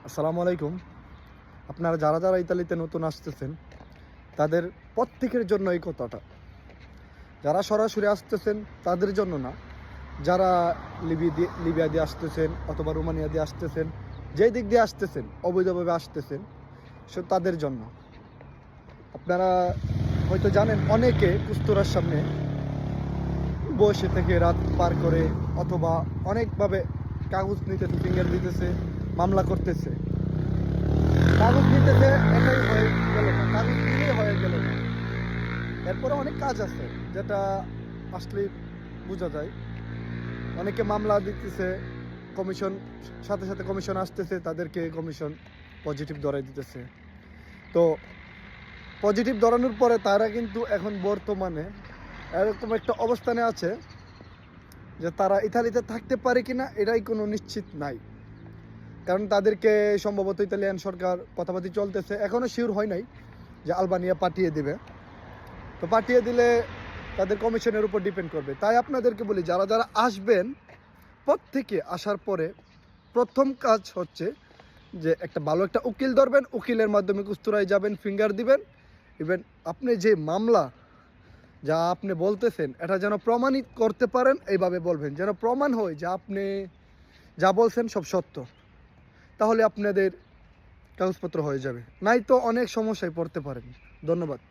আসসালামু আলাইকুম। আপনারা যারা যারা ইতালিতে নতুন আসতেছেন তাদের প্রত্যেকের জন্য এই কথাটা, যারা সরাসরি আসতেছেন তাদের জন্য না, যারা লিবিয়া দিয়ে আসতেছেন অথবা রোমানিয়া দিয়ে আসতেছেন, যেই দিক দিয়ে আসতেছেন অবৈধভাবে আসতেছেন, তাদের জন্য। আপনারা হয়তো জানেন অনেকে কুস্তরার সামনে বসে থেকে রাত পার করে অথবা অনেকভাবে কাগজ নিতেছে, ফিঙ্গার দিতেছে, মামলা করতেছে। কাগজ নিতেছে, এটাই হয়ে গেল না, কাগজ নিলেই হয়ে গেল না। এরপরে অনেক কাজ আছে যেটা আসলে বোঝা যায়। অনেকে মামলা দিতেছে, কমিশন সাথে সাথে কমিশন আসতেছে, তাদেরকে কমিশন পজিটিভ ধরাই দিতেছে। তো পজিটিভ ধরানোর পরে তারা কিন্তু এখন বর্তমানে এরকম একটা অবস্থানে আছে যে তারা ইতালিতে থাকতে পারে কিনা এটাই কোনো নিশ্চিত নাই। কারণ তাদেরকে সম্ভবত ইতালিয়ান সরকার কথাবার্তা চলতেছে, এখনও শিওর হয় নাই যে আলবানিয়া পাঠিয়ে দেবে। তো পাঠিয়ে দিলে তাদের কমিশনের উপর ডিপেন্ড করবে। তাই আপনাদেরকে বলি, যারা যারা আসবেন প্রত্যেকে আসার পরে প্রথম কাজ হচ্ছে যে একটা ভালো একটা উকিল ধরবেন, উকিলের মাধ্যমে কুস্তুরায় যাবেন, ফিঙ্গার দিবেন। ইভেন আপনি যে মামলা যা আপনি বলতেছেন এটা যেন প্রমাণিত করতে পারেন, এইভাবে বলবেন যেন প্রমাণ হয় যে আপনি যা বলছেন সব সত্য। তাহলে আপনাদের কাগজপত্র হয়ে যাবে, নাই তো অনেক সমস্যায় পড়তে পারেন। ধন্যবাদ।